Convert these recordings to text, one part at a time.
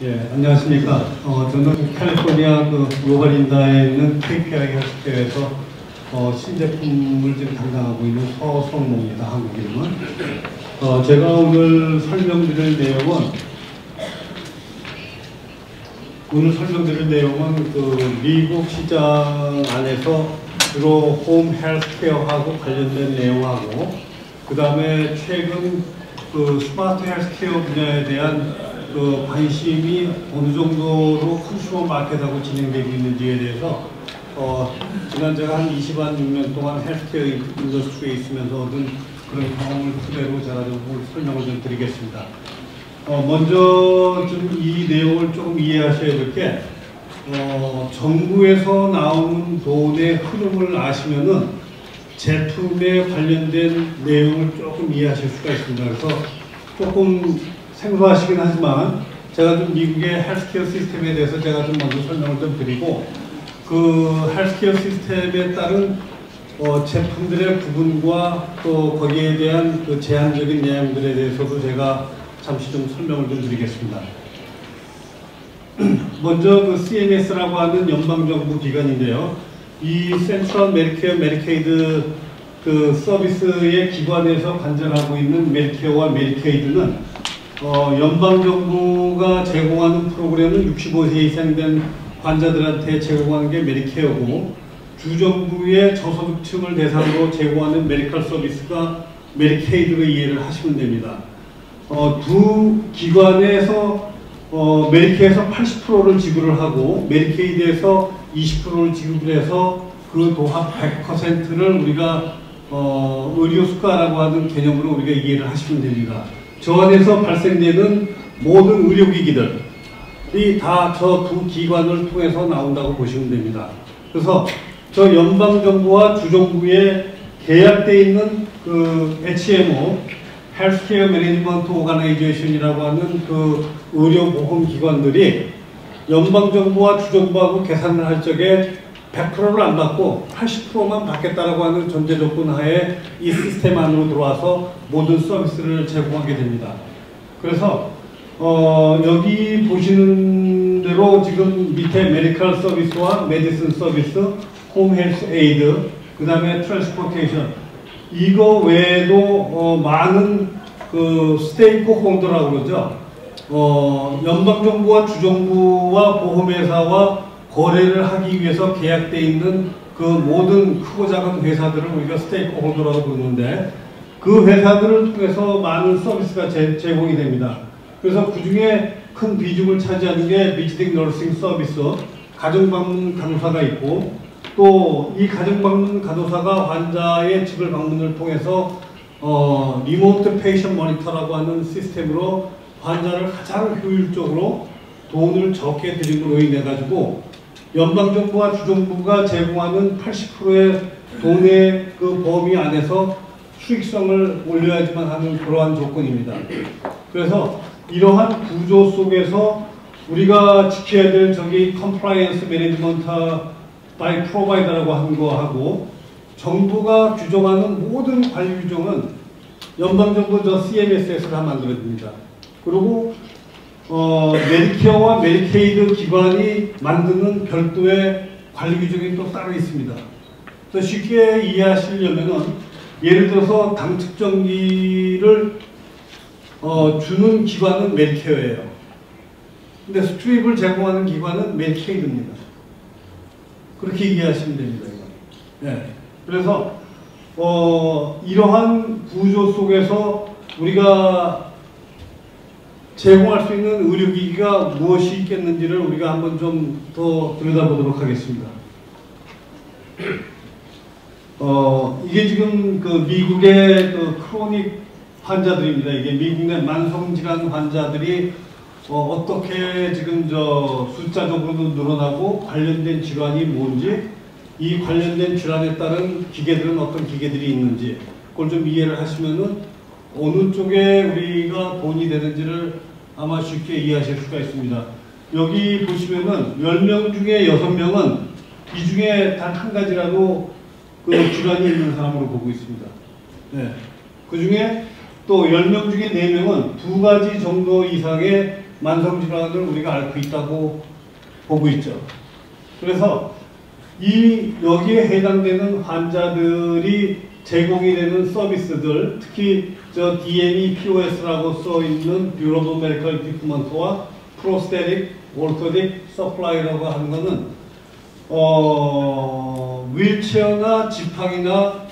예, 안녕하십니까. 저는 캘리포니아 로발린다에 있는 KPI 헬스케어에서 신제품을 지금 담당하고 있는 서성모입니다. 한국 이름은. 제가 오늘 설명드릴 내용은 미국 시장 안에서 주로 홈 헬스케어하고 관련된 내용하고, 그 다음에 최근 스마트 헬스케어 분야에 대한 관심이 어느 정도로 컨슈머 마켓하고 진행되고 있는지에 대해서 지난 제가 한 26년 동안 헬스케어 인더스트리에 있으면서 얻은 그런 경험을 토대로 제가 좀 설명을 좀 드리겠습니다. 먼저 좀 이 내용을 조금 이해하셔야 될 게, 정부에서 나오는 돈의 흐름을 아시면은 제품에 관련된 내용을 조금 이해하실 수가 있습니다. 그래서 조금 생소하시긴 하지만 제가 좀 미국의 헬스케어 시스템에 대해서 제가 좀 먼저 설명을 좀 드리고, 그 헬스케어 시스템에 따른 제품들의 부분과 또 거기에 대한 그 제한적인 내용들에 대해서도 제가 잠시 좀 설명을 좀 드리겠습니다. 먼저 그 CMS라고 하는 연방정부 기관인데요. 이 센트럴 메디케어 메디케이드 그 서비스의 기관에서 관장하고 있는 메디케어와 메디케이드는 연방정부가 제공하는 프로그램은 65세 이상 된 환자들한테 제공하는 게 메디케어고, 주정부의 저소득층을 대상으로 제공하는 메디컬 서비스가 메디케이드로 이해를 하시면 됩니다. 두 기관에서 메디케어에서 80%를 지급을 하고 메디케이드에서 20%를 지급을 해서 그 도합 100%를 우리가 의료 수가라고 하는 개념으로 우리가 이해를 하시면 됩니다. 저 안에서 발생되는 모든 의료기기들이 다 저 두 기관을 통해서 나온다고 보시면 됩니다. 그래서 저 연방정부와 주정부에 계약되어 있는 그 HMO, 헬스케어 매니지먼트 오가나이제이션이라고 하는 그 의료보험기관들이 연방정부와 주정부하고 계산을 할 적에 100%를 안 받고 80%만 받겠다라고 하는 전제 조건 하에 이 시스템 안으로 들어와서 모든 서비스를 제공하게 됩니다. 그래서 여기 보시는 대로 지금 밑에 메디컬 서비스와 메디슨 서비스, 홈 헬스 에이드, 그 다음에 트랜스포테이션, 이거 외에도 많은 그 스테이크 홀더라고 그러죠. 연방정부와 주정부와 보험회사와 거래를 하기 위해서 계약되어 있는 그 모든 크고 작은 회사들을 우리가 스테이크 홀더라고 부르는데, 그 회사들을 통해서 많은 서비스가 제공이 됩니다. 그래서 그 중에 큰 비중을 차지하는 게 비지팅 너싱 서비스, 가정방문 간호사가 있고, 또 이 가정방문 간호사가 환자의 집을 방문을 통해서 리모트 페이션 모니터라고 하는 시스템으로 환자를 가장 효율적으로 돈을 적게 드림으로 인해 가지고 연방정부와 주정부가 제공하는 80%의 돈의 그 범위 안에서 수익성을 올려야지만 하는 그러한 조건입니다. 그래서 이러한 구조 속에서 우리가 지켜야 될 저기 컴플라이언스 매니지먼트 바이 프로바이더라고 하는 거하고, 정부가 규정하는 모든 관리 규정은 연방정부 저 CMS에서 다 만들어집니다. 그리고 메디케어와 메디케이드 기관이 만드는 별도의 관리 규정이 또 따로 있습니다. 그래서 쉽게 이해하시려면은, 예를 들어서 당 측정기를 주는 기관은 메디케어예요. 근데 스트립을 제공하는 기관은 메디케이드입니다. 그렇게 이해하시면 됩니다. 네. 그래서 이러한 구조 속에서 우리가 제공할 수 있는 의료기기가 무엇이 있겠는지를 우리가 한번 좀 더 들여다보도록 하겠습니다. 이게 지금 그 미국의 그 크로닉 환자들입니다. 이게 미국 내 만성질환 환자들이 어떻게 지금 숫자적으로도 늘어나고 관련된 질환이 뭔지, 이 관련된 질환에 따른 기계들은 어떤 기계들이 있는지, 그걸 좀 이해를 하시면은 어느 쪽에 우리가 돈이 되는지를 아마 쉽게 이해하실 수가 있습니다. 여기 보시면은 10명 중에 6명은 이 중에 단 한 가지라도 그 질환이 있는 사람으로 보고 있습니다. 네. 그 중에 또 10명 중에 4명은 2가지 정도 이상의 만성질환을 우리가 앓고 있다고 보고 있죠. 그래서 여기에 해당되는 환자들이 제공이 되는 서비스들, 특히 저 DME POS라고 써 있는 듀러블 메디컬 이퀴프먼트와 프로스테틱, 오르토딕 서플라이라고 하는 거는 휠체어나 지팡이나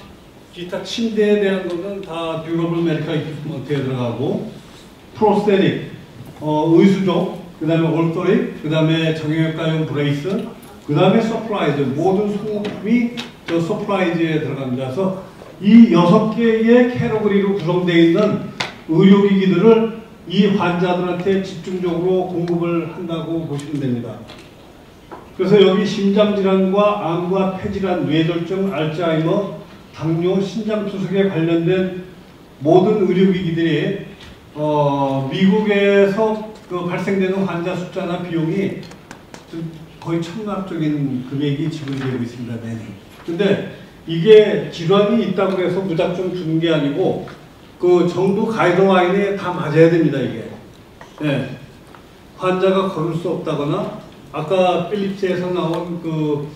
기타 침대에 대한 거는 다 듀러블 메디컬 이퀴프먼트에 들어가고, 프로스테틱 의수족, 그 다음에 오르토딕, 그 다음에 정형외과용 브레이스, 그 다음에 서플라이즈, 모든 소모품이 저 서플라이즈에 들어갑니다. 그래서 이 6개의 캐러거리로 구성되어 있는 의료기기들을 이 환자들한테 집중적으로 공급을 한다고 보시면 됩니다. 그래서 여기 심장질환과 암과 폐질환, 뇌졸중, 알츠하이머, 당뇨, 심장투석에 관련된 모든 의료기기들이 미국에서 그 발생되는 환자 숫자나 비용이 거의 천문학적인 금액이 지불되고 있습니다. 매년. 근데 이게 질환이 있다고 해서 무작정 주는 게 아니고 그 정부 가이드라인에 다 맞아야 됩니다. 이게. 네. 환자가 걸을 수 없다거나 아까 필립스에서 나온 그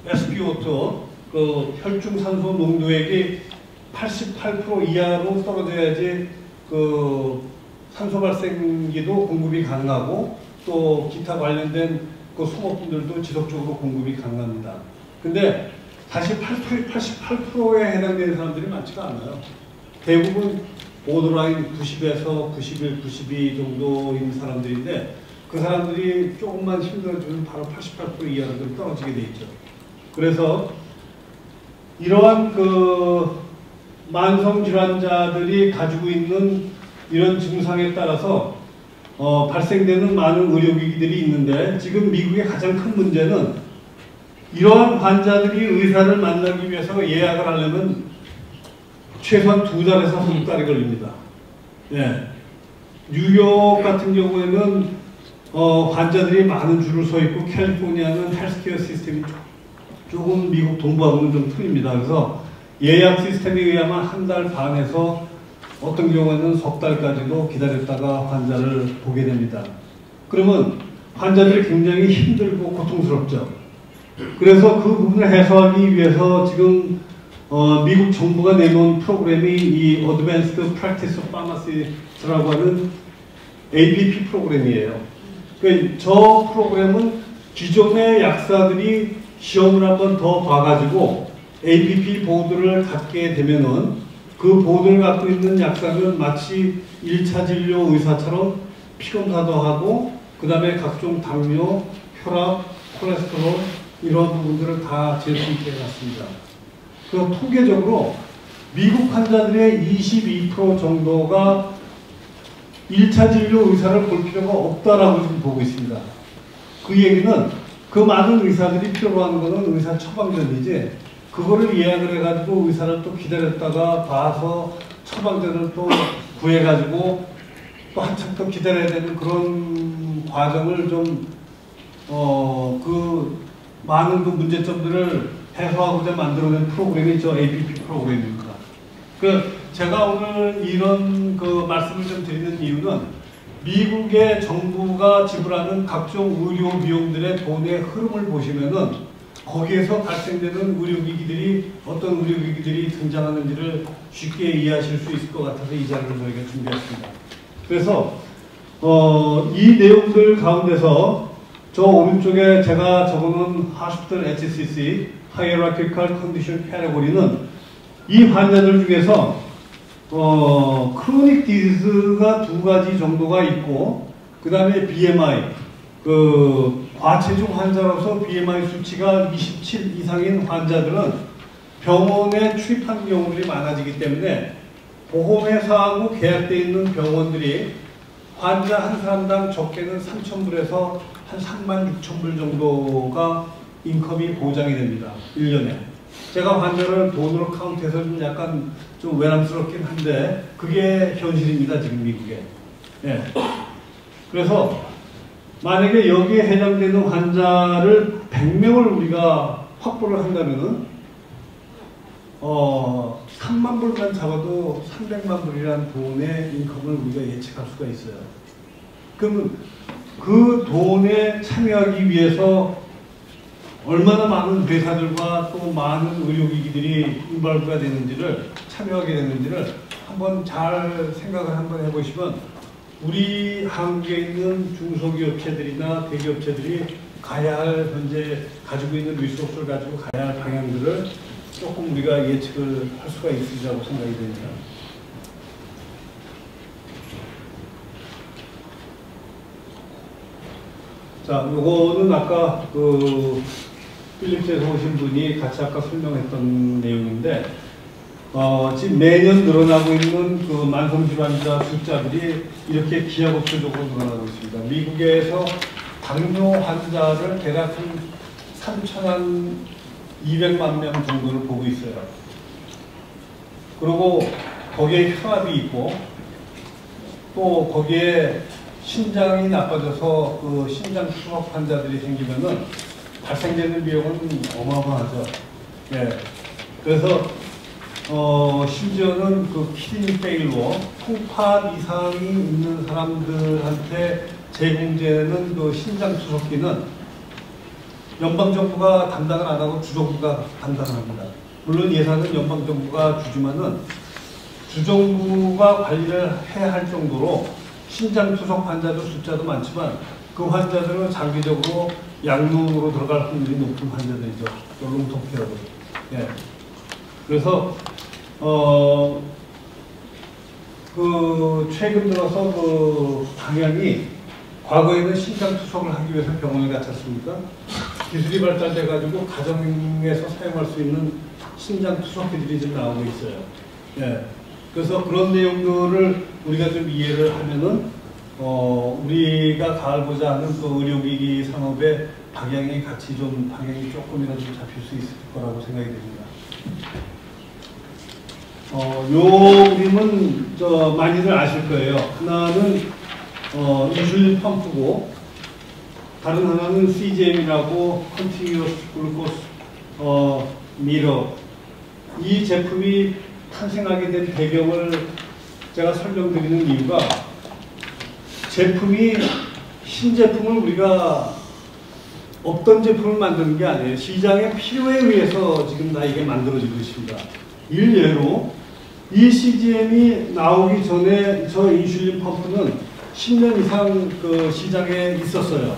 SpO2 그 혈중산소 농도액이 88% 이하로 떨어져야지 그 산소 발생기도 공급이 가능하고 또 기타 관련된 그 소모품들도 지속적으로 공급이 가능합니다. 근데 다시 88%에 해당되는 사람들이 많지가 않아요. 대부분 보드라인 90에서 91, 92 정도인 사람들인데 그 사람들이 조금만 힘들어지면 바로 88% 이하로 좀 떨어지게 돼 있죠. 그래서 이러한 그 만성질환자들이 가지고 있는 이런 증상에 따라서 발생되는 많은 의료기기들이 있는데 지금 미국의 가장 큰 문제는 이러한 환자들이 의사를 만나기 위해서 예약을 하려면 최소한 2달에서 3달이 걸립니다. 예. 뉴욕 같은 경우에는 환자들이 많은 줄을 서 있고 캘리포니아는 헬스케어 시스템이 조금 미국 동부하고는 좀 틀립니다. 그래서 예약 시스템에 의하면 1달 반에서 어떤 경우에는 석 달까지도 기다렸다가 환자를 보게 됩니다. 그러면 환자들이 굉장히 힘들고 고통스럽죠. 그래서 그 부분을 해소하기 위해서 지금 미국 정부가 내놓은 프로그램이 이 Advanced Practice of Pharmacist라고 하는 APP 프로그램이에요. 그러니까 저 프로그램은 기존의 약사들이 시험을 한번 더 봐가지고 APP 보드를 갖게 되면은 그 보드를 갖고 있는 약사는 마치 1차 진료 의사처럼 피검사도 하고 그 다음에 각종 당뇨, 혈압, 콜레스테롤 이런 부분들을 다 잴 수 있게 해놨습니다. 그 통계적으로 미국 환자들의 22% 정도가 1차 진료 의사를 볼 필요가 없다라고 지금 보고 있습니다. 그 얘기는 그 많은 의사들이 필요로 하는 것은 의사 처방전이지 그거를 예약을 해가지고 의사를 또 기다렸다가 봐서 처방전을 또 구해가지고 또 한참 더 기다려야 되는 그런 과정을 좀 그 많은 그 문제점들을 해소하고자 만들어낸 프로그램이 저 APP 프로그램입니다. 제가 오늘 이런 그 말씀을 좀 드리는 이유는 미국의 정부가 지불하는 각종 의료 비용들의 돈의 흐름을 보시면은 거기에서 발생되는 의료기기들이 어떤 의료기기들이 등장하는지를 쉽게 이해하실 수 있을 것 같아서 이 자리를 저희가 준비했습니다. 그래서 이 내용들 가운데서 저 오른쪽에 제가 적어놓은 Hospital HCC Hierarchical Condition Category는 이 환자들 중에서 크로닉 디지즈가 2가지 정도가 있고 그 다음에 BMI 그 과체중 환자로서 BMI 수치가 27 이상인 환자들은 병원에 출입하는 경우들이 많아지기 때문에 보험회사하고 계약되어 있는 병원들이 환자 한 사람당 적게는 3,000불에서 한 36,000불 정도가 인컴이 보장이 됩니다. 1년에. 제가 환자를 돈으로 카운트해서 좀 약간 좀 외람스럽긴 한데 그게 현실입니다. 지금 미국에. 예. 그래서 만약에 여기에 해당되는 환자를 100명을 우리가 확보를 한다면은 3만 불만 잡아도 300만 불이라는 돈의 인컴을 우리가 예측할 수가 있어요. 그러면 그 돈에 참여하기 위해서 얼마나 많은 회사들과 또 많은 의료기기들이 인발부가 되는지를, 참여하게 되는지를 한번 잘 생각을 한번 해보시면 우리 한국에 있는 중소기업체들이나 대기업체들이 가야 할, 현재 가지고 있는 리소스를 가지고 가야 할 방향들을 조금 우리가 예측을 할 수가 있으리라고 생각이 됩니다. 자, 요거는 아까 그 필립스에서 오신 분이 같이 아까 설명했던 내용인데, 지금 매년 늘어나고 있는 그 만성질환자 숫자들이 이렇게 기하급수적으로 늘어나고 있습니다. 미국에서 당뇨 환자를 대략 한 3,200만 명 정도를 보고 있어요. 그리고 거기에 혈압이 있고, 또 거기에 신장이 나빠져서 그 신장 투석 환자들이 생기면은 발생되는 비용은 어마어마하죠. 예. 그래서 심지어는 그 키드니 페일로 풍파 이상이 있는 사람들한테 제공되는 그 신장 투석기는 연방정부가 담당을 안 하고 주정부가 담당을 합니다. 물론 예산은 연방정부가 주지만은 주정부가 관리를 해야 할 정도로 신장 투석 환자들 숫자도 많지만 그 환자들은 장기적으로 약물로 들어갈 확률이 높은 환자들이죠. 롱통피라고. 예. 그래서 그 최근 들어서 그 방향이, 과거에는 신장 투석을 하기 위해서 병원을 갔지 않습니까? 기술이 발달돼 가지고 가정에서 사용할 수 있는 신장 투석기들이 지금 나오고 있어요. 예. 그래서 그런 내용들을 우리가 좀 이해를 하면은 우리가 가보자 하는 그 의료기기 산업의 방향이 같이 좀, 방향이 조금이라도 잡힐 수 있을 거라고 생각이 됩니다. 요 그림은 많이들 아실 거예요. 하나는 인슐린 펌프고, 다른 하나는 CGM이라고 Continuous Glucose Meter. 이 제품이 탄생하게 된 배경을 제가 설명드리는 이유가, 제품이, 신제품을 우리가 없던 제품을 만드는 게 아니에요. 시장의 필요에 의해서 지금 다 이게 만들어지고 있습니다. 일례로 이 CGM이 나오기 전에 저 인슐린 펌프는 10년 이상 그 시장에 있었어요.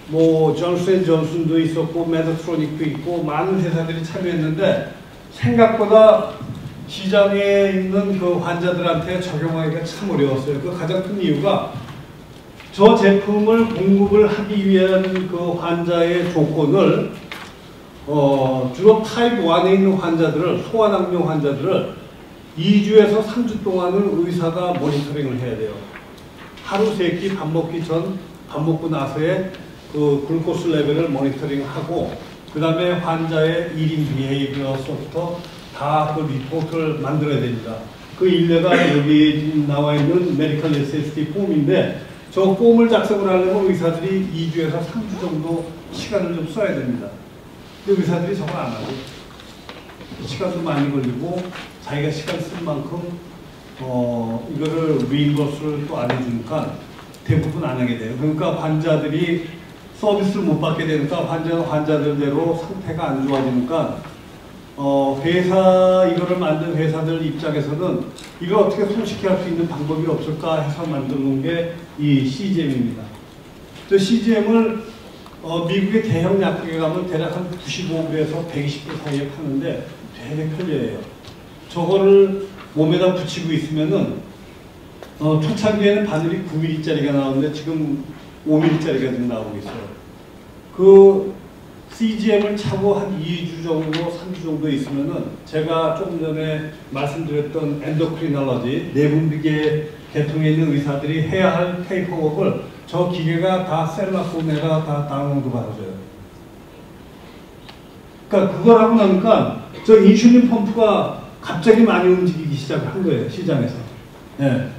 뭐 존슨앤존슨도 있었고 메드트로닉도 있고 많은 회사들이 참여했는데 생각보다 시장에 있는 그 환자들한테 적용하기가 참 어려웠어요. 그 가장 큰 이유가 저 제품을 공급을 하기 위한 그 환자의 조건을 주로 타입 1에 있는 환자들을, 소아당뇨 환자들을 2주에서 3주 동안은 의사가 모니터링을 해야 돼요. 하루 3끼 밥 먹기 전, 밥 먹고 나서의 그 글루코스 레벨을 모니터링하고, 그 다음에 환자의 1인 비헤이비어서부터 다 그 리포트를 만들어야 됩니다. 그 일례가 여기 나와 있는 메디컬 네세시티 폼인데, 저 폼을 작성을 하려면 의사들이 2주에서 3주 정도 시간을 좀 써야 됩니다. 근데 의사들이 저걸 안 하고 시간도 많이 걸리고 자기가 시간 쓴 만큼 이거를 리임버스를 또 안 해주니까 대부분 안 하게 돼요. 그러니까 환자들이 서비스를 못 받게 되니까 환자들대로 상태가 안 좋아지니까 이거를 만든 회사들 입장에서는 이걸 어떻게 손쉽게 할 수 있는 방법이 없을까 해서 만든 게 이 CGM입니다. 저 CGM을 미국의 대형 약국에 가면 대략 한 95불에서 120불 사이에 파는데 되게 편리해요. 저거를 몸에다 붙이고 있으면은 초창기에는 바늘이 9mm짜리가 나오는데 지금 5mm짜리가 지금 나오고 있어요. 그 CGM을 차고 한 2주 정도, 3주 정도 있으면은 제가 조금 전에 말씀드렸던 엔도크리놀로지, 내분비계 계통에 있는 의사들이 해야 할 페이퍼워크를 저 기계가 다 셀라폰에다 다 다운로드 받아줘요. 그러니까 그걸 하고 나니까 저 인슐린 펌프가 갑자기 많이 움직이기 시작한 거예요, 시장에서. 네.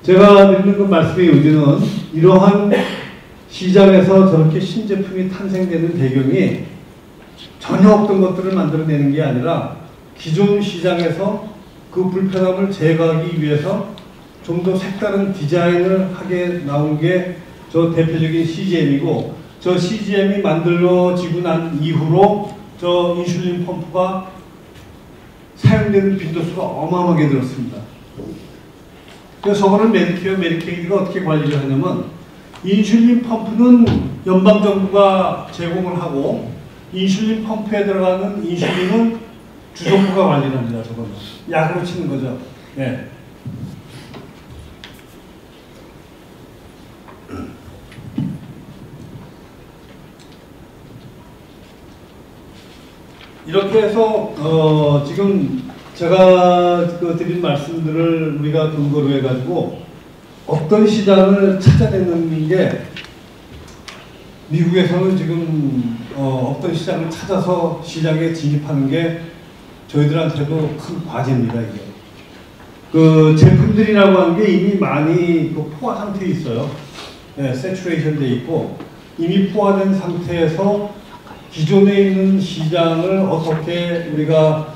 제가 드리는 그 말씀의 의지는 이러한 시장에서 저렇게 신제품이 탄생되는 배경이 전혀 없던 것들을 만들어내는 게 아니라 기존 시장에서 그 불편함을 제거하기 위해서 좀 더 색다른 디자인을 하게 나온 게 저 대표적인 CGM이고, 저 CGM이 만들어지고 난 이후로 저 인슐린 펌프가 사용되는 빈도수가 어마어마하게 늘었습니다. 그래서 저거는 메디케어, 메디케이드가 어떻게 관리를 하냐면, 인슐린 펌프는 연방정부가 제공을 하고, 인슐린 펌프에 들어가는 인슐린은 주정부가 관리를 합니다. 저거는 약으로 치는 거죠. 네. 이렇게 해서 지금 제가 드린 말씀들을 우리가 근거로 해가지고 어떤 시장을 찾아내는 게, 미국에서는 지금 어떤 시장을 찾아서 시장에 진입하는 게 저희들한테도 큰 과제입니다. 이게 그 제품들이라고 하는 게 이미 많이 그 포화 상태에 있어요. 네, 세츄레이션 돼 있고, 이미 포화된 상태에서 기존에 있는 시장을 어떻게 우리가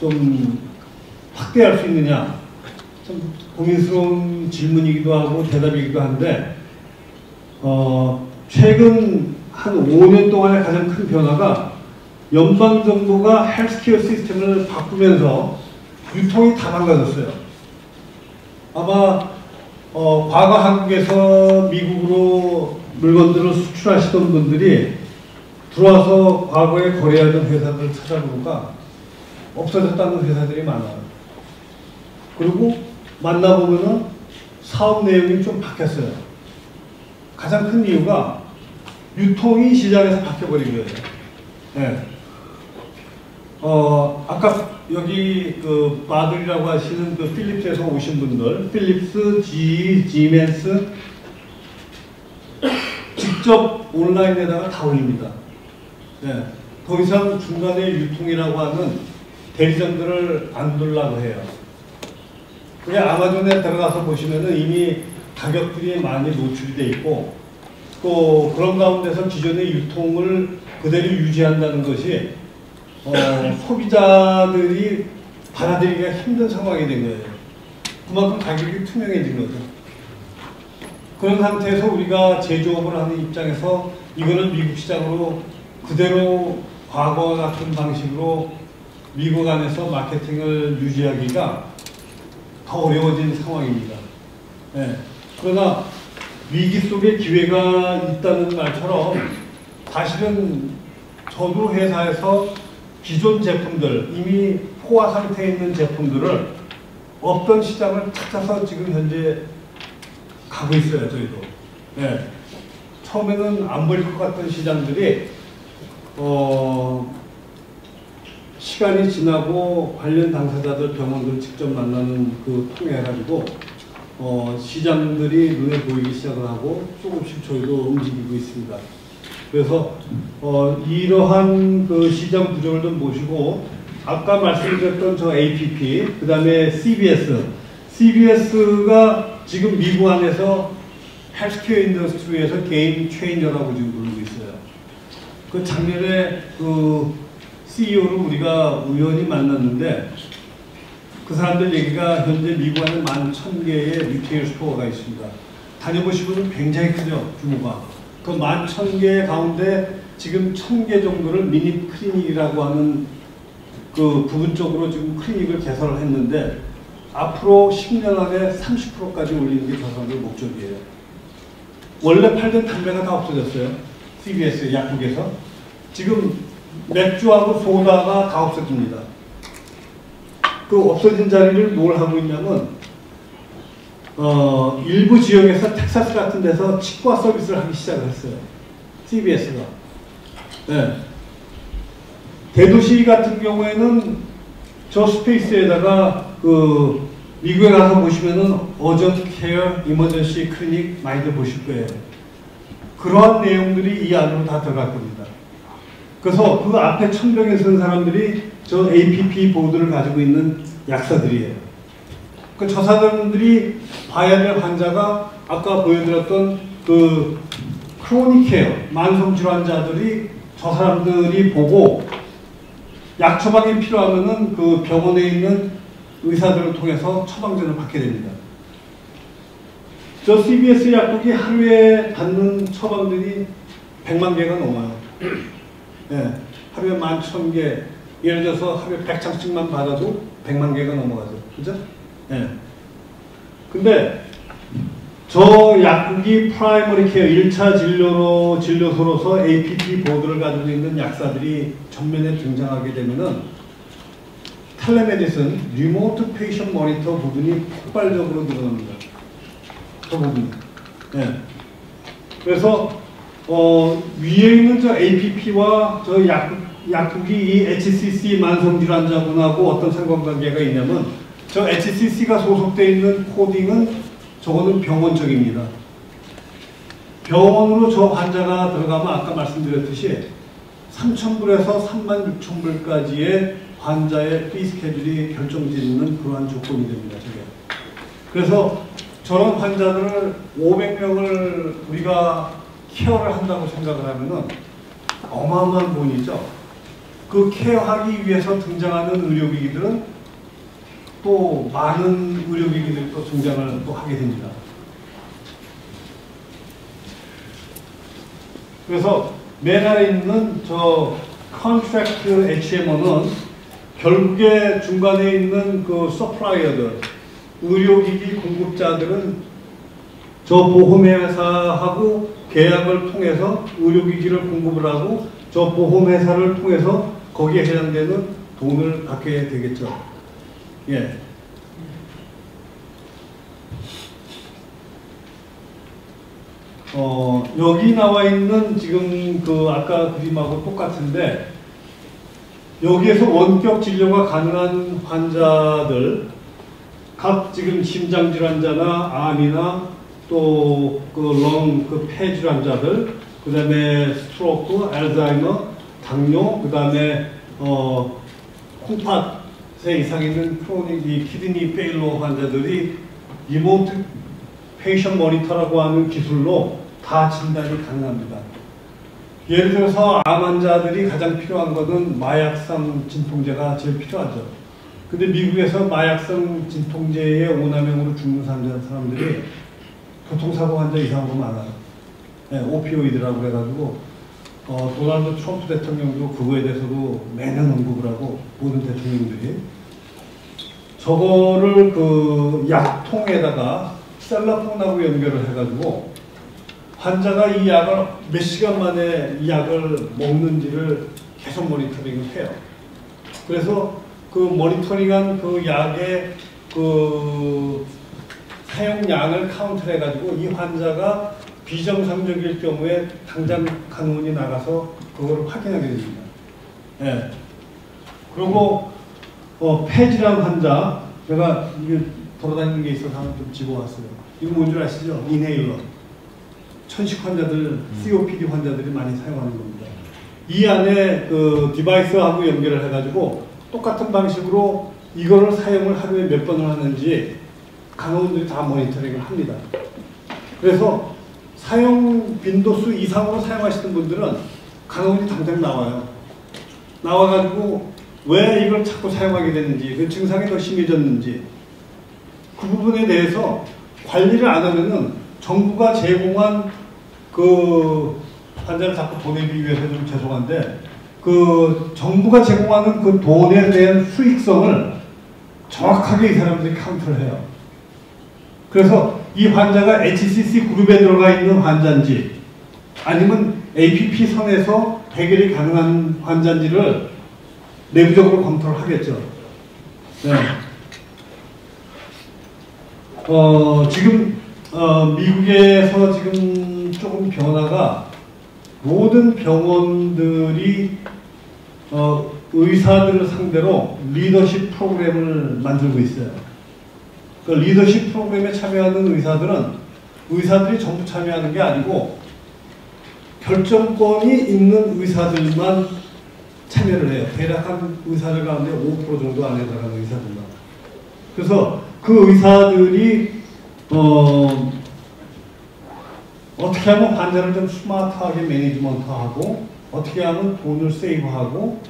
좀 확대할 수 있느냐, 좀 고민스러운 질문이기도 하고 대답이기도 한데, 최근 한 5년 동안의 가장 큰 변화가 연방정부가 헬스케어 시스템을 바꾸면서 유통이 다 망가졌어요. 아마 과거 한국에서 미국으로 물건들을 수출하시던 분들이 들어와서 과거에 거래하던 회사들을 찾아보니까 없어졌다는 회사들이 많아요. 그리고 만나보면은 사업 내용이 좀 바뀌었어요. 가장 큰 이유가 유통이 시장에서 바뀌어버린 거예요. 네. 아까 여기 그 바들이라고 하시는 그 필립스에서 오신 분들, 필립스, GE, 지멘스 직접 온라인에다가 다 올립니다. 네. 더 이상 중간에 유통이라고 하는 대리점들을 안 두려고 해요. 그냥 아마존에 들어가서 보시면은 이미 가격들이 많이 노출이 돼 있고, 또 그런 가운데서 기존의 유통을 그대로 유지한다는 것이 소비자들이 받아들이기가 힘든 상황이 된 거예요. 그만큼 가격이 투명해진 거죠. 그런 상태에서 우리가 제조업을 하는 입장에서 이거는 미국 시장으로 그대로 과거와 같은 방식으로 미국 안에서 마케팅을 유지하기가 더 어려워진 상황입니다. 네. 그러나 위기 속에 기회가 있다는 말처럼 사실은 저도 회사에서 기존 제품들, 이미 포화 상태에 있는 제품들을 없던 시장을 찾아서 지금 현재 가고 있어요. 저희도. 네. 처음에는 안 보일 것 같던 시장들이 시간이 지나고 관련 당사자들, 병원들 직접 만나는 그 통해가지고 시장들이 눈에 보이기 시작을 하고 조금씩 저희도 움직이고 있습니다. 그래서 이러한 그 시장 구조를 좀 보시고, 아까 말씀드렸던 저 APP, 그 다음에 CBS가 지금 미국 안에서 헬스케어 인더스트리에서 게임 체인저라고 지금 부르고 있어요. 그 작년에 그 CEO를 우리가 우연히 만났는데, 그 사람들 얘기가 현재 미국 안에 11,000개의 리테일 스토어가 있습니다. 다녀보시면 굉장히 크죠, 규모가. 그 11,000개 가운데 지금 1,000개 정도를 미니 클리닉이라고 하는 그 부분 쪽으로 지금 클리닉을 개설을 했는데, 앞으로 10년 안에 30%까지 올리는 게 저 사람들 목적이에요. 원래 팔던 담배가 다 없어졌어요. CVS 약국에서. 지금 맥주하고 소다가 다 없어집니다. 그 없어진 자리를 뭘 하고 있냐면, 일부 지역에서 텍사스 같은 데서 치과 서비스를 하기 시작을 했어요. CVS가. 네. 대도시 같은 경우에는 저 스페이스에다가 그 미국에 가서 보시면은 어전트 케어, 이머전시 클리닉 많이들 보실 거예요. 그러한 내용들이 이 안으로 다 들어갈 겁니다. 그래서 그 앞에 천병에 선 사람들이 저 APP 보드를 가지고 있는 약사들이에요. 그 저 사람들이 봐야 될 환자가 아까 보여드렸던 그 크로닉 케어, 만성 질환자들이 저 사람들이 보고 약 처방이 필요하면은 그 병원에 있는 의사들을 통해서 처방전을 받게 됩니다. 저 CVS 약국이 하루에 받는 처방전이 100만 개가 넘어요. 예, 하루에 11,000개, 예를 들어서 하루에 100장씩만 받아도 100만 개가 넘어가죠. 그죠? 예. 근데 저 약국이 프라이머리 케어 1차 진료소로서 APP 보드를 가지고 있는 약사들이 전면에 등장하게 되면은 텔레메디슨, 리모트 페이션 모니터 부분이 폭발적으로 늘어납니다. 저 부분이. 예. 그래서 위에 있는 저 APP와 저 약국이 이 HCC 만성질환자분하고 어떤 상관관계가 있냐면 저 HCC가 소속되어 있는 코딩은 저거는 병원 쪽입니다. 병원으로 저 환자가 들어가면 아까 말씀드렸듯이 3,000불에서 36,000불까지의 환자의 피 스케줄이 결정짓는 그러한 조건이 됩니다. 저게. 그래서 저런 환자들을 500명을 우리가 케어를 한다고 생각을 하면은 어마어마한 돈이죠. 그 케어하기 위해서 등장하는 의료기기들은 또 많은 의료기기들이 또 등장을 또 하게 됩니다. 그래서 맨 아래 있는 저 컨트랙트 HMO는 결국에 중간에 있는 그 서플라이어들, 의료기기 공급자들은 저 보험회사하고 계약을 통해서 의료기기를 공급을 하고 저 보험회사를 통해서 거기에 해당되는 돈을 받게 되겠죠. 예. 여기 나와 있는 지금 그 아까 그림하고 똑같은데 여기에서 원격 진료가 가능한 환자들 각 지금 심장질환자나 암이나 또 그 롱, 그 폐질환자들 그 다음에 스트로크, 알츠하이머, 당뇨 그 다음에 콩팥 이상 있는 크로닉 키드니 페일러 환자들이 리모트 페이션 모니터라고 하는 기술로 다 진단이 가능합니다. 예를 들어서 암 환자들이 가장 필요한 것은 마약성 진통제가 제일 필요하죠. 근데 미국에서 마약성 진통제의 오남용으로 죽는 사람들이 교통사고 환자 이상으로 많아요. 네, 오피오이드라고 해가지고 도널드 트럼프 대통령도 그거에 대해서도 매년 언급을 하고 모든 대통령들이 저거를 그 약통에다가 셀러폰하고 연결을 해가지고 환자가 이 약을 몇 시간 만에 이 약을 먹는지를 계속 모니터링을 해요. 그래서 그 모니터링한 그 약의 그 사용량을 카운트를 해가지고 이 환자가 비정상적일 경우에 당장 간호원이 나가서 그거를 확인하게 됩니다. 예. 그리고 폐질환 환자, 제가 이게 돌아다니는 게 있어서 한번 좀 집어왔어요. 이거 뭔 줄 아시죠? 인헤일러. 천식 환자들, COPD 환자들이 많이 사용하는 겁니다. 이 안에 그 디바이스하고 연결을 해가지고 똑같은 방식으로 이거를 사용을 하루에 몇 번을 하는지 간호원들이 다 모니터링을 합니다. 그래서 사용 빈도수 이상으로 사용하시는 분들은 간호원이 당장 나와요. 나와가지고 왜 이걸 자꾸 사용하게 됐는지, 그 증상이 더 심해졌는지 그 부분에 대해서 관리를 안 하면은 정부가 제공한 그 환자를 자꾸 보내기 위해서 좀 죄송한데 그 정부가 제공하는 그 돈에 대한 수익성을 정확하게 이 사람들이 카운트를 해요. 그래서 이 환자가 HCC 그룹에 들어가 있는 환자인지 아니면 APP 선에서 해결이 가능한 환자인지를 내부적으로 검토를 하겠죠. 네. 지금 미국에서 지금 조금 변화가 모든 병원들이 의사들을 상대로 리더십 프로그램을 만들고 있어요. 그 리더십 프로그램에 참여하는 의사들이 전부 참여하는 게 아니고 결정권이 있는 의사들만 참여를 해요. 대략 한 의사들 가운데 5% 정도 안에 들어가는 의사들만. 그래서 그 의사들이 어떻게 하면 환자를 좀 스마트하게 매니지먼트하고 어떻게 하면 돈을 세이브하고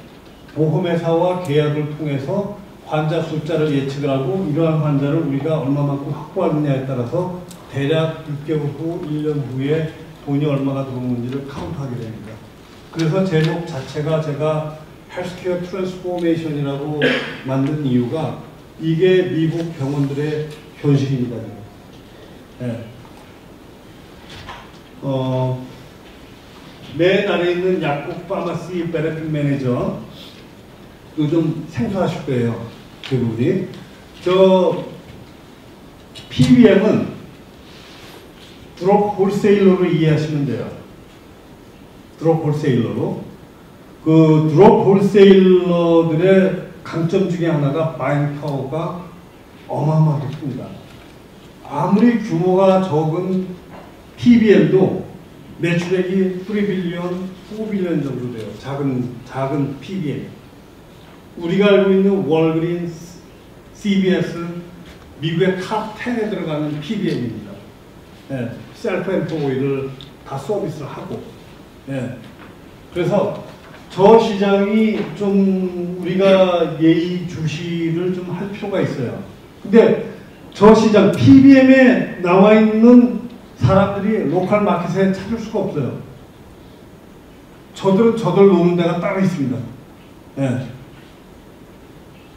보험회사와 계약을 통해서 환자 숫자를 예측을 하고 이러한 환자를 우리가 얼마만큼 확보하느냐에 따라서 대략 6개월 후, 1년 후에 돈이 얼마가 들어오는지를 카운트하게 됩니다. 그래서 제목 자체가 제가 헬스케어 트랜스포메이션이라고 만든 이유가 이게 미국 병원들의 현실입니다. 네. 맨 아래에 있는 약국 파마시 베네핏 매니저 이거 좀 생소하실 거예요. 대부분이. 저 PBM은 드럭 홀세일러로 이해하시면 돼요. 드럭 홀세일러로. 그 드럭 홀세일러들의 강점 중에 하나가 바잉 파워가 어마어마하게 큽니다. 아무리 규모가 적은 PBM도 매출액이 3빌리언, 4빌리언 정도 돼요. 작은 PBM. 우리가 알고 있는 월그린, CVS, 미국의 탑 10에 들어가는 PBM입니다. 예, 셀프 앰프 오일을 다 서비스를 하고. 예. 그래서 저 시장이 좀 우리가 예의주시를 좀 할 필요가 있어요. 근데 저 시장, PBM에 나와 있는 사람들이 로컬 마켓에 찾을 수가 없어요. 저들은 저들 노는 데가 따로 있습니다. 예.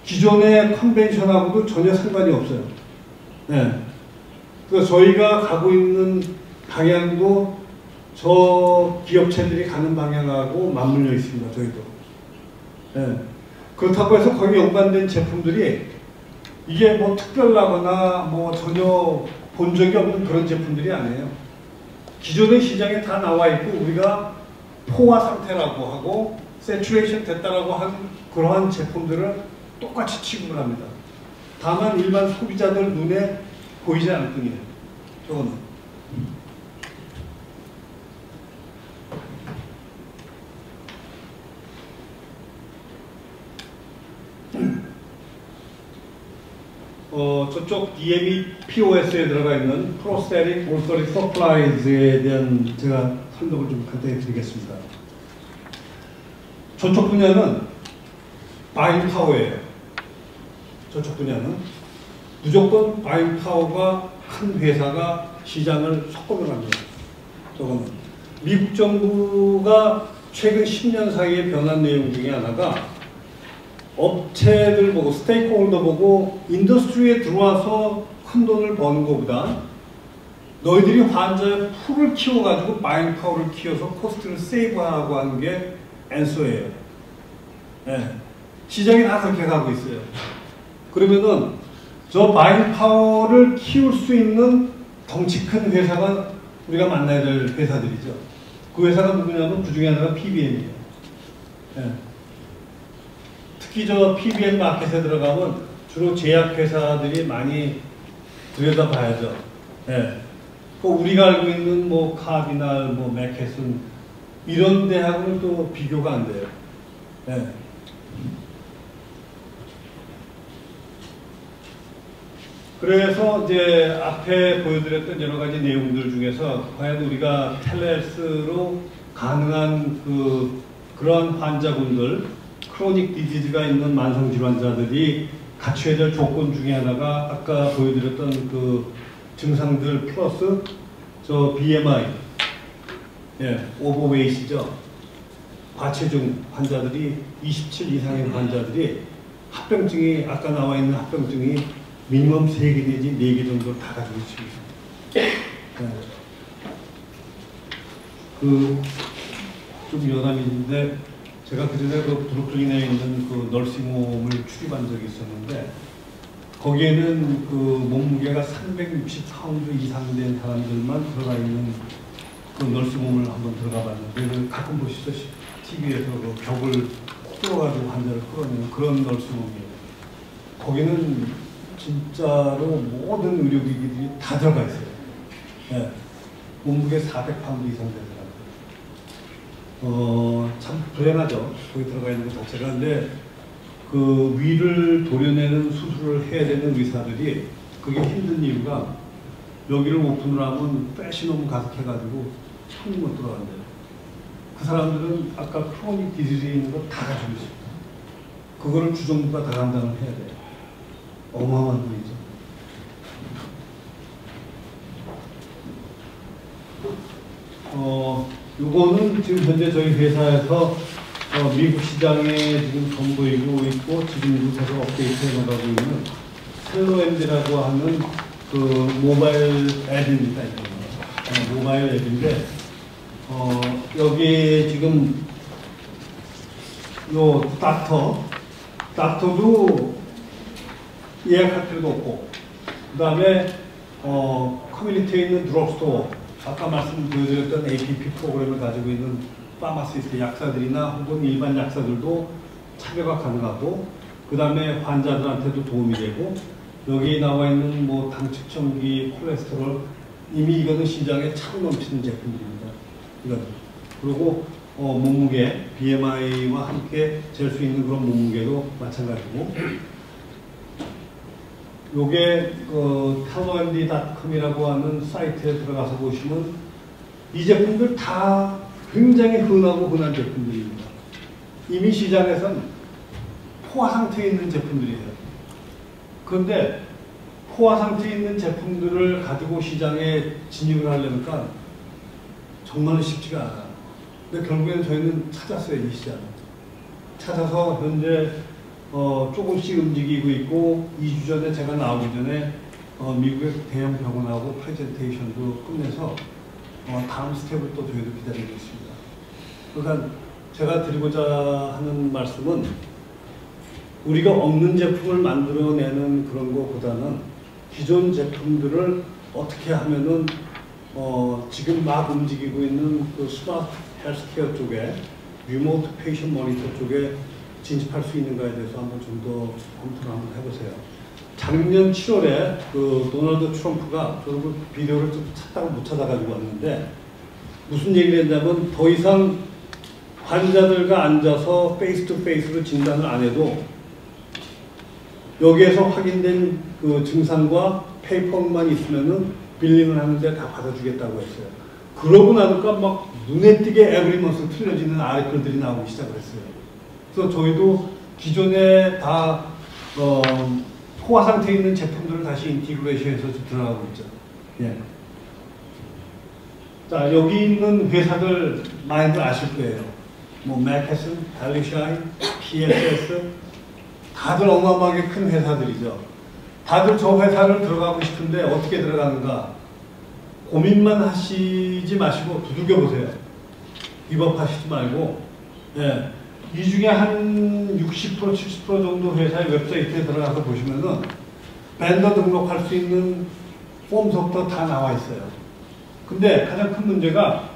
기존의 컨벤션하고도 전혀 상관이 없어요. 예. 그래서 저희가 가고 있는 방향도 저 기업체들이 가는 방향하고 맞물려 있습니다. 저희도. 예. 그렇다고 해서 거기 연관된 제품들이 이게 뭐 특별하거나 뭐 전혀 본 적이 없는 그런 제품들이 아니에요. 기존의 시장에 다 나와 있고 우리가 포화 상태라고 하고 세츄레이션 됐다라고 한 그러한 제품들을 똑같이 취급을 합니다. 다만 일반 소비자들 눈에 보이지 않을 뿐이에요. 저거는. 저쪽 DME POS에 들어가 있는 Prosthetic Orthotic Supplies에 대한 제가 설명을 좀 간단히 드리겠습니다. 저쪽 분야는 바잉 파워예요. 저쪽 분야는 무조건 바잉 파워가 큰 회사가 시장을 석권을 합니다. 저거는 미국 정부가 최근 10년 사이에 변한 내용 중에 하나가 업체들 보고 스테이크홀더 보고 인더스트리에 들어와서 큰 돈을 버는 것보다 너희들이 환자의 풀을 키워가지고 바잉 파워를 키워서 코스트를 세이브하고 하는 게 앤서예요. 네. 시장이 다 그렇게 가고 있어요. 그러면은 저 바잉 파워를 키울 수 있는 덩치 큰 회사가 우리가 만나야 될 회사들이죠. 그 회사가 누구냐면 그 중에 하나가 PBM이에요. 네. 특히 저 PBM 마켓에 들어가면 주로 제약회사들이 많이 들여다봐야죠. 예. 그 우리가 알고 있는 뭐 카디날, 뭐 맥케슨 이런 데하고는 또 비교가 안 돼요. 예. 그래서 이제 앞에 보여드렸던 여러 가지 내용들 중에서 과연 우리가 텔레스로 가능한 그런 환자분들 크로닉 디지즈가 있는 만성질환자들이 갖춰야 될 조건 중에 하나가 아까 보여드렸던 그 증상들 플러스 저 BMI, 예, 오버웨이트죠. 과체중 환자들이 27 이상의 환자들이 합병증이 아까 나와 있는 합병증이 미니멈 3개 내지 4개 정도 다 가지고 있습니다. 예. 좀 여담이 있는데 제가 그전에 그 브루클린에 있는 그 널싱홈을 출입한 적이 있었는데 거기에는 그 몸무게가 360파운드 이상 된 사람들만 들어가 있는 그 널싱홈을 한번 들어가 봤는데 가끔 보시죠. TV에서 그 벽을 뚫어가지고 환자를 끌어내는 그런 널싱홈이에요. 거기는 진짜로 모든 의료기기들이 다 들어가 있어요. 네. 몸무게 400파운드 이상 된 사람. 참 불행하죠. 거기 들어가 있는 것 자체가. 근데 그 위를 도려내는 수술을 해야 되는 의사들이 그게 힘든 이유가 여기를 오픈을 하면 빼시 너무 가득해가지고 손이 못 들어간대요. 그 사람들은 아까 크로닉 디지즈에 있는 거 다 가지고 있습니다. 그거를 주정부가 다 감당을 해야 돼요. 어마어마한 돈이죠. 요거는 지금 현재 저희 회사에서 미국 시장에 지금 선보이고 있고 지금 계속 업데이트해 나가고 있는 텔로엔드라고 하는 그 모바일 앱입니다. 모바일 앱인데 여기 지금 요 닥터도 예약할 필요도 없고, 그 다음에 커뮤니티에 있는 드럭스토어, 아까 말씀드렸던 APP 프로그램을 가지고 있는 파마시스트 약사들이나 혹은 일반 약사들도 참여가 가능하고, 그 다음에 환자들한테도 도움이 되고, 여기 나와 있는 뭐 당 측정기, 콜레스테롤, 이미 이거는 시장에 차고 넘치는 제품들입니다. 그리고 몸무게, BMI와 함께 잴 수 있는 그런 몸무게도 마찬가지고, 요게 텔로앤디.com이라고 하는 사이트에 들어가서 보시면 이 제품들 다 굉장히 흔하고 흔한 제품들입니다. 이미 시장에선 포화 상태에 있는 제품들이에요. 그런데 포화 상태에 있는 제품들을 가지고 시장에 진입을 하려니까 정말 쉽지가 않아요. 근데 결국에는 저희는 찾았어요, 이 시장. 찾아서 현재 조금씩 움직이고 있고, 2주 전에 제가 나오기 전에 미국의 대형 병원하고 프레젠테이션도 끝내서 다음 스텝을 또 저희도 기다리고 있습니다. 그러니까 제가 드리고자 하는 말씀은 우리가 없는 제품을 만들어내는 그런 것보다는 기존 제품들을 어떻게 하면은 지금 막 움직이고 있는 그 스마트 헬스케어 쪽에, 리모트 페이션 모니터 쪽에 진입할 수 있는가에 대해서 한번 좀 더 검토를 한번 해보세요. 작년 7월에 그 도널드 트럼프가 저도 그 비디오를 좀 찾다가 못 찾아가지고 왔는데 무슨 얘기를 했냐면 더 이상 환자들과 앉아서 페이스 투 페이스로 진단을 안 해도 여기에서 확인된 그 증상과 페이퍼만 있으면은 빌링을 하는데 다 받아주겠다고 했어요. 그러고 나니까 막 눈에 띄게 에브리먼스 틀려지는 아래글들이 나오기 시작을 했어요. 그래서 저희도 기존에 다 포화 상태에 있는 제품들을 다시 인티그레이션해서 들어가고 있죠. 예. 자, 여기 있는 회사들 많이들 아실 거예요. 뭐 맥케슨, 벨리샤인, PSS, 다들 어마어마하게 큰 회사들이죠. 다들 저 회사를 들어가고 싶은데 어떻게 들어가는가 고민만 하시지 마시고 두들겨 보세요. 기법하시지 말고, 예. 이 중에 한 60%, 70% 정도 회사의 웹사이트에 들어가서 보시면은 벤더 등록할 수 있는 폼부터 다 나와 있어요. 근데 가장 큰 문제가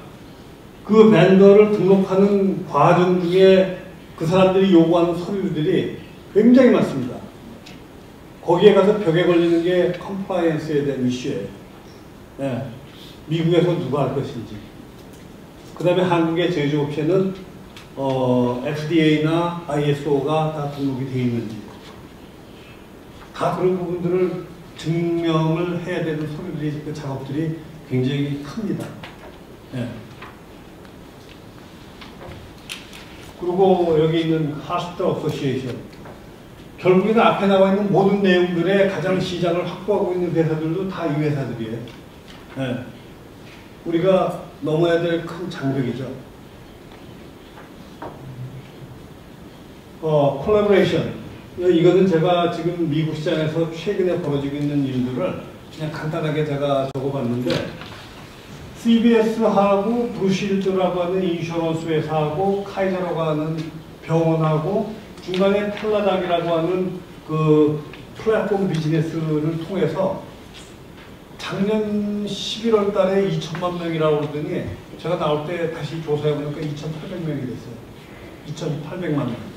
그 벤더를 등록하는 과정 중에 그 사람들이 요구하는 서류들이 굉장히 많습니다. 거기에 가서 벽에 걸리는 게 컴플라이언스에 대한 이슈예요. 네. 미국에서 누가 할 것인지. 그 다음에 한국의 제조업체는 FDA나 ISO가 다 등록이 되어 있는지. 다 그런 부분들을 증명을 해야 되는 서류들이, 그 작업들이 굉장히 큽니다. 네. 그리고 여기 있는 Hospital Association. 결국에는 앞에 나와 있는 모든 내용들의 가장 시장을 확보하고 있는 회사들도 다 이 회사들이에요. 네. 우리가 넘어야 될 큰 장벽이죠. 콜라보레이션. 이거는 제가 지금 미국 시장에서 최근에 벌어지고 있는 일들을 그냥 간단하게 제가 적어봤는데, CBS하고 브루실드라고 하는 인슈런스 회사하고 카이저라고 하는 병원하고 중간에 텔라닥이라고 하는 그 플랫폼 비즈니스를 통해서 작년 11월 달에 2천만 명이라고 그러더니 제가 나올 때 다시 조사해보니까 2,800명이 됐어요. 2,800만 명.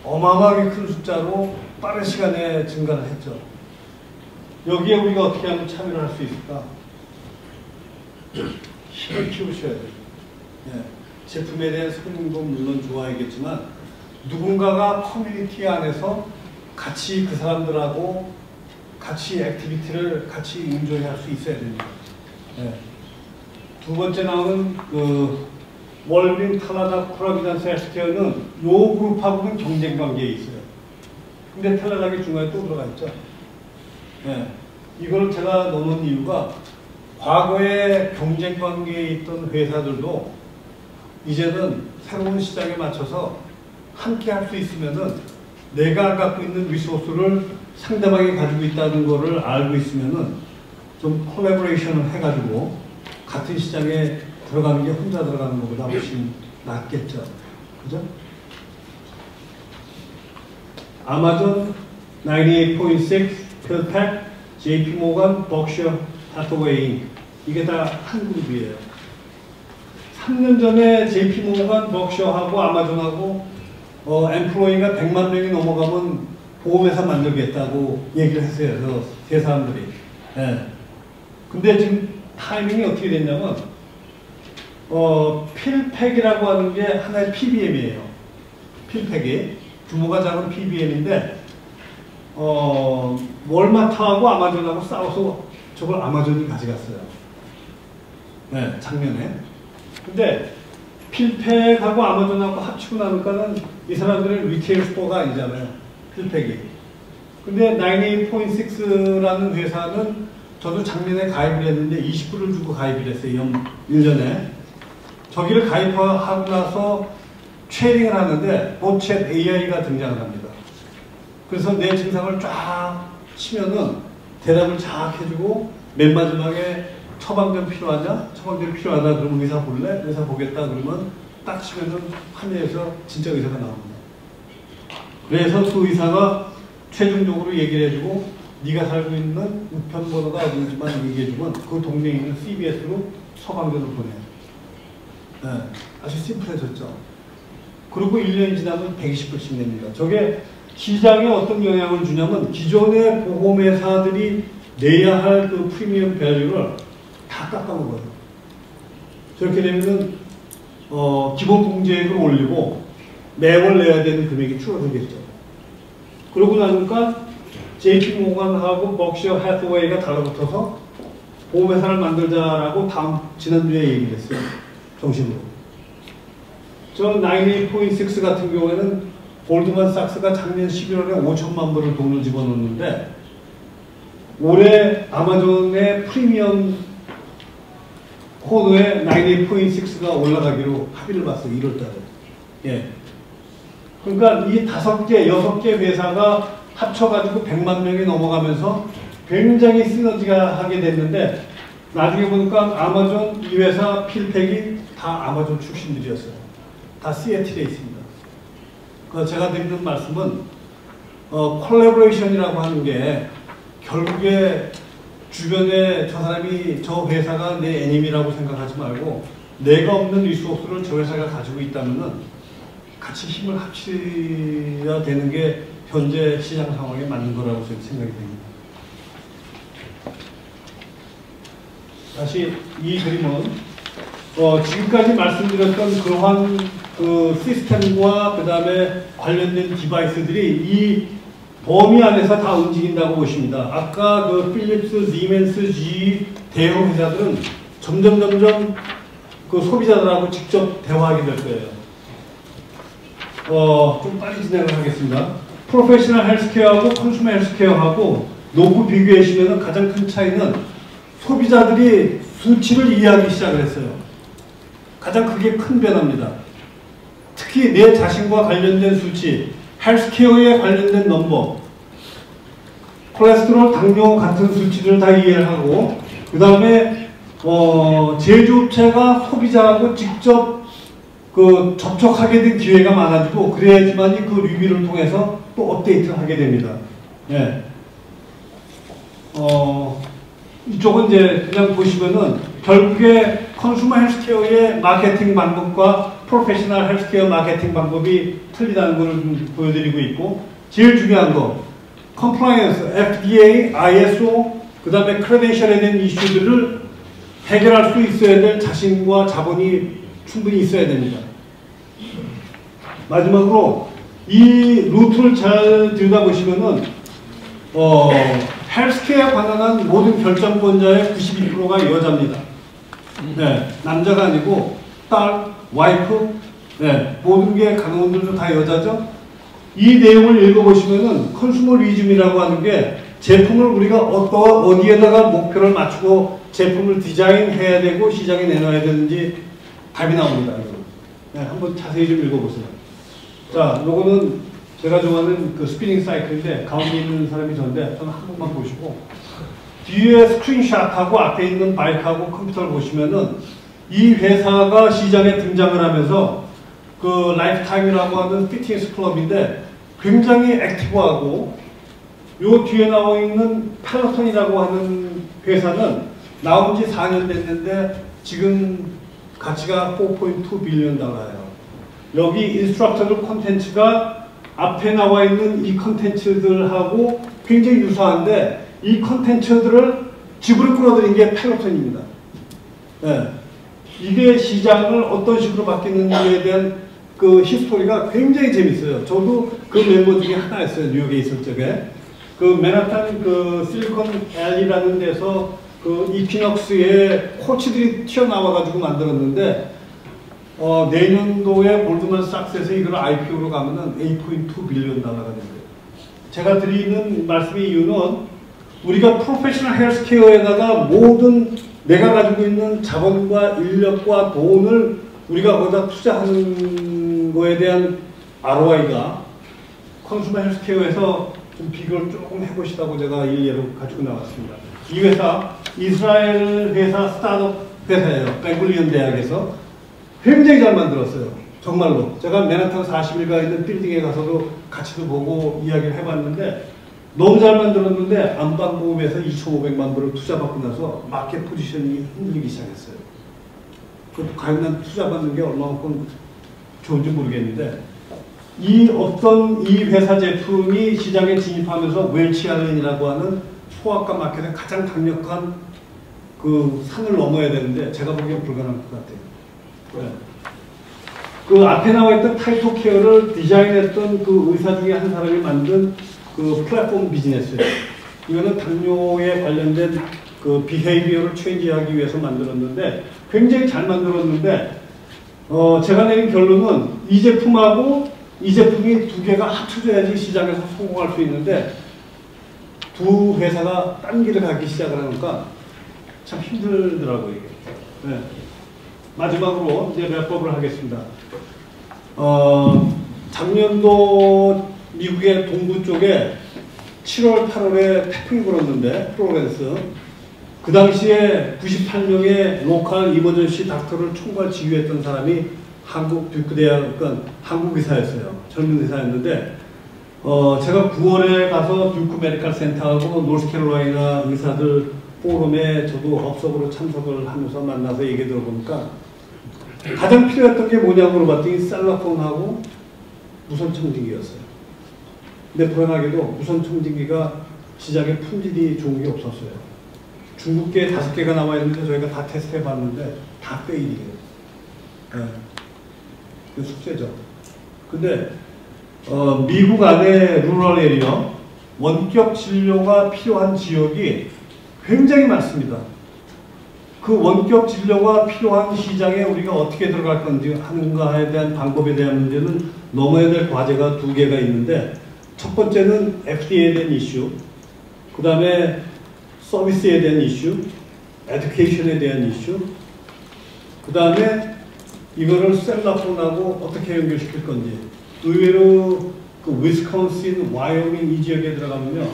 어마어마하게 큰 숫자로 빠른 시간에 증가를 했죠. 여기에 우리가 어떻게 하면 참여를 할 수 있을까? 힘을 키우셔야 돼요. 예. 제품에 대한 성능도 물론 좋아야겠지만 누군가가 커뮤니티 안에서 같이 그 사람들하고 같이 액티비티를 같이 인조할 수 있어야 됩니다. 예. 두 번째 나오는 그 월빈, 칼라다, 프로비던스 헬스케어는 요 그룹하고는 경쟁 관계에 있어요. 근데 텔레락이 중간에 또 들어가 있죠. 예. 이걸 제가 넣는 이유가 과거에 경쟁 관계에 있던 회사들도 이제는 새로운 시장에 맞춰서 함께 할 수 있으면은 내가 갖고 있는 리소스를 상대방이 가지고 있다는 거를 알고 있으면은 좀 콜라보레이션을 해가지고 같은 시장에 들어가는 게 혼자 들어가는 것보다 훨씬 낫겠죠. 그죠? 아마존 98.6, 필팩, JP모건, 벅셔, 하서웨이 이게 다 한 그룹이에요. 3년 전에 JP모건, 벅셔하고 아마존하고 엠플로이가 100만 명이 넘어가면 보험회사 만들겠다고 얘기를 했어요. 세 사람들이. 예. 근데 지금 타이밍이 어떻게 됐냐면 필팩이라고 하는 게 하나의 PBM이에요. 필팩이 규모가 작은 PBM인데 월마트하고 아마존하고 싸워서 저걸 아마존이 가져갔어요. 네, 작년에. 근데 필팩하고 아마존하고 합치고 나니까는 이 사람들은 리테일 스토어가 아니잖아요. 필팩이. 근데 98.6라는 회사는 저도 작년에 가입을 했는데 20불을 주고 가입을 했어요. 1년에. 저기를 가입하고 나서 트레이딩을 하는데 보챗 AI가 등장을 합니다. 그래서 내 증상을 쫙 치면은 대답을 쫙 해주고 맨 마지막에 처방전 필요하냐? 처방전이 필요하다 그러면 의사 볼래? 의사 보겠다 그러면 딱 치면은 판매에서 진짜 의사가 나옵니다. 그래서 그 의사가 최종적으로 얘기를 해주고 네가 살고 있는 우편번호가 어딘지만 얘기해주면 그 동네에 있는 CVS로 처방전을 보내요. 네, 아주 심플해졌죠. 그리고 1년이 지나면 120불씩 냅니다. 저게 시장에 어떤 영향을 주냐면 기존의 보험회사들이 내야 할 그 프리미엄 밸류를 다 깎아먹어요. 저렇게 되면은 기본 공제액을 올리고 매월 내야 되는 금액이 줄어들겠죠. 그러고 나니까 JP모건하고 벅셔 해서웨이가 달라붙어서 보험회사를 만들자라고 지난주에 얘기를 했어요. 정식으로. 저 98.6 같은 경우에는 골드만삭스가 작년 11월에 5천만 불을 돈을 집어넣었는데 올해 아마존의 프리미엄 코드에 98.6가 올라가기로 합의를 봤어요. 1월달에. 예. 그러니까 이 5개, 6개 회사가 합쳐가지고 100만 명이 넘어가면서 굉장히 시너지가 하게 됐는데 나중에 보니까 아마존 이 회사 필팩이 다 아마존 출신들이었어요. 다 시애틀에 있습니다. 그 제가 드리는 말씀은 콜라보레이션이라고 하는 게 결국에 주변에 저 사람이 저 회사가 내 애님이라고 생각하지 말고 내가 없는 리소스를 저 회사가 가지고 있다면은 같이 힘을 합쳐야 되는 게 현재 시장 상황에 맞는 거라고 저는 생각이 됩니다. 다시 이 그림은 지금까지 말씀드렸던 그러한 그 시스템과 그 다음에 관련된 디바이스들이 이 범위 안에서 다 움직인다고 보십니다. 아까 그 필립스, 시멘스, GE 대형 회사들은 점점 그 소비자들하고 직접 대화하게 될 거예요. 좀 빨리 진행을 하겠습니다. 프로페셔널 헬스케어하고 컨슈머 헬스케어하고 놓고 비교해주시면 가장 큰 차이는 소비자들이 수치를 이해하기 시작을 했어요. 가장 그게 큰 변화입니다. 특히 내 자신과 관련된 수치, 헬스케어에 관련된 넘버, 콜레스테롤, 당뇨 같은 수치를 다 이해를 하고 그 다음에 제조업체가 소비자하고 직접 그 접촉하게 된 기회가 많아지고 그래야지만이 그 리뷰를 통해서 또 업데이트를 하게 됩니다. 예. 이쪽은 이제 그냥 보시면은 결국에 컨슈머 헬스케어의 마케팅 방법과 프로페셔널 헬스케어 마케팅 방법이 틀리다는 것을 좀 보여드리고 있고 제일 중요한 거 컴플라이언스, FDA, ISO 그 다음에 크레덴셜에 대한 이슈들을 해결할 수 있어야 될 자신과 자본이 충분히 있어야 됩니다. 마지막으로 이 루트를 잘 들여다보시면은 헬스케어에 관한 모든 결정권자의 92%가 여자입니다. 네, 남자가 아니고 딸, 와이프, 네, 모든 게 간호원들도 다 여자죠. 이 내용을 읽어보시면은 컨슈머리즘이라고 하는 게 제품을 우리가 어디에다가 목표를 맞추고 제품을 디자인해야 되고 시장에 내놔야 되는지 답이 나옵니다. 네, 한번 자세히 좀 읽어보세요. 자, 요거는 제가 좋아하는 그 스피닝 사이클인데 가운데 있는 사람이 저인데 저는 한 번만 보시고 뒤에 스크린샷하고 앞에 있는 바이크하고 컴퓨터를 보시면은 이 회사가 시장에 등장을 하면서 그 라이프타임이라고 하는 피트니스 클럽인데 굉장히 액티브하고 요 뒤에 나와 있는 펠로톤이라고 하는 회사는 나온 지 4년 됐는데 지금 가치가 4.2 빌리언 달러예요. 여기 인스트럭터들 콘텐츠가 앞에 나와 있는 이 콘텐츠들하고 굉장히 유사한데 이 콘텐츠들을 집으로 끌어들인 게 펠로톤입니다. 네. 이게 시장을 어떤 식으로 바뀌는지에 대한 그 히스토리가 굉장히 재밌어요. 저도 그 멤버 중에 하나였어요. 뉴욕에 있을 적에. 그 맨하탄 그 실리콘밸리라는 데서 그 이퀴넉스의 코치들이 튀어나와가지고 만들었는데 내년도에 골드만삭스에서 이걸 IPO로 가면은 8.2 빌리언 달러가 된대요. 제가 드리는 말씀의 이유는 우리가 프로페셔널 헬스케어에다가 모든 내가 가지고 있는 자본과 인력과 돈을 우리가 거기다 투자하는 거에 대한 ROI가 컨슈머 헬스케어에서 좀 비교를 조금 해보시라고 제가 일례로 가지고 나왔습니다. 이 회사, 이스라엘 회사 스타트업 회사예요. 뱅글리언 대학에서 굉장히 잘 만들었어요. 정말로. 제가 맨하탄 40일가 있는 빌딩에 가서도 같이도 보고 이야기를 해봤는데 너무 잘 만들었는데 안방보험에서 2,500만 불을 투자받고 나서 마켓 포지션이 흔들리기 시작했어요. 그 과연 투자받는 게 얼마만큼 좋은지 모르겠는데 이 회사 제품이 시장에 진입하면서 웰치 알렌이라고 하는 소아과 마켓의 가장 강력한 그 산을 넘어야 되는데 제가 보기엔 불가능할 것 같아요. 네. 그 앞에 나와 있던 타이토 케어를 디자인했던 그 의사 중에 한 사람이 만든 그 플랫폼 비즈니스예요. 이거는 당뇨에 관련된 그 비헤이비어를 체인지하기 위해서 만들었는데 굉장히 잘 만들었는데 제가 내린 결론은 이 제품하고 이 제품이 두 개가 합쳐져야지 시장에서 성공할 수 있는데 두 회사가 딴 길을 가기 시작을 하니까 참 힘들더라고요. 이게. 네. 마지막으로 이제 랩업을 하겠습니다. 작년도 미국의 동부 쪽에 7월, 8월에 태풍이 불었는데 플로렌스 그 당시에 98명의 로컬 이머전시 닥터를 총괄 지휘했던 사람이 한국 듀크 대학, 그러니까 한국 의사였어요. 젊은 의사였는데 제가 9월에 가서 듀크 메디컬 센터하고 노스캐롤라이나 의사들 포럼에 저도 업적으로 참석을 하면서 만나서 얘기 들어보니까 가장 필요했던 게 뭐냐고 물어봤더니 셀러폰하고 무선 청진기였어요. 근데 불안하게도 무선 청진기가 시장에 품질이 좋은 게 없었어요. 중국계 5개가 나와 있는데 저희가 다 테스트 해봤는데 다 페일이에요. 네. 그 숙제죠. 근데 미국 안에 루럴 에리어 원격 진료가 필요한 지역이 굉장히 많습니다. 그 원격 진료가 필요한 시장에 우리가 어떻게 들어갈 건지 하는가에 대한 방법에 대한 문제는 넘어야 될 과제가 2개가 있는데 첫 번째는 FDA에 대한 이슈, 그 다음에 서비스에 대한 이슈, 에듀케이션에 대한 이슈, 그 다음에 이거를 셀라폰하고 어떻게 연결시킬 건지. 의외로 그 위스콘신, 와이오밍 이 지역에 들어가면요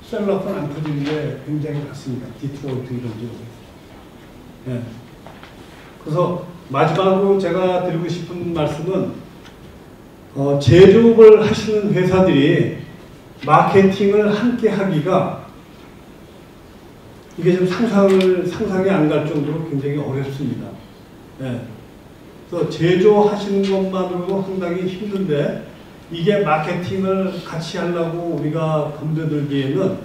셀라폰 안 터지는 게 굉장히 많습니다. 디트로이트 이런 지역. 네. 그래서 마지막으로 제가 드리고 싶은 말씀은 제조업을 하시는 회사들이 마케팅을 함께 하기가 이게 좀 상상이 안 갈 정도로 굉장히 어렵습니다. 네. 그래서 제조하시는 것만으로도 상당히 힘든데 이게 마케팅을 같이 하려고 우리가 검토들기에는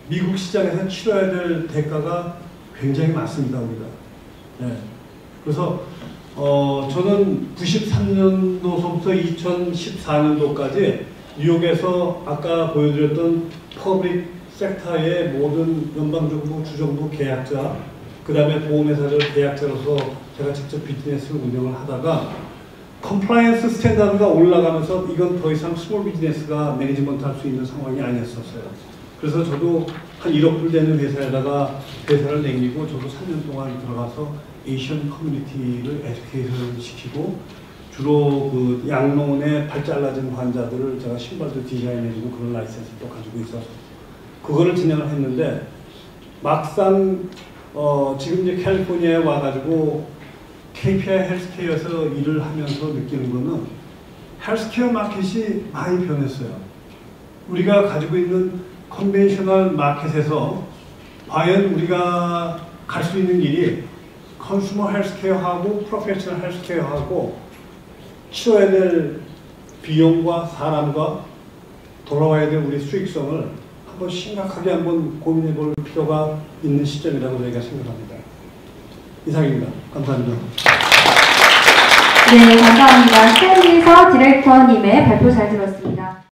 미국 시장에서 치러야 될 대가가 굉장히 많습니다. 우리가. 네. 그래서 저는 93년도서부터 2014년도까지 뉴욕에서 아까 보여드렸던 퍼블릭 섹터의 모든 연방정부, 주정부 계약자, 그 다음에 보험회사들 계약자로서 제가 직접 비즈니스를 운영을 하다가 컴플라이언스 스탠다드가 올라가면서 이건 더 이상 스몰 비즈니스가 매니지먼트 할 수 있는 상황이 아니었었어요. 그래서 저도 한 1억 불 되는 회사에다가 회사를 내기고 저도 3년 동안 들어가서 에이션 커뮤니티를 에듀케이션 시키고 주로 그 양론에 발 잘라진 환자들을 제가 신발도 디자인해주고 그런 라이센스를 또 가지고 있어서 그거를 진행을 했는데 막상 지금 이제 캘리포니아에 와가지고 KPI 헬스케어에서 일을 하면서 느끼는 거는 헬스케어 마켓이 많이 변했어요. 우리가 가지고 있는 컨벤셔널 마켓에서 과연 우리가 갈 수 있는 길이 컨슈머 헬스케어하고 프로페셔널 헬스케어하고 치러야 될 비용과 사람과 돌아와야 될 우리 수익성을 한번 심각하게 한번 고민해 볼 필요가 있는 시점이라고 저희가 생각합니다. 이상입니다. 감사합니다. 네, 감사합니다. 스탠리서 디렉터님의 발표 잘 들었습니다.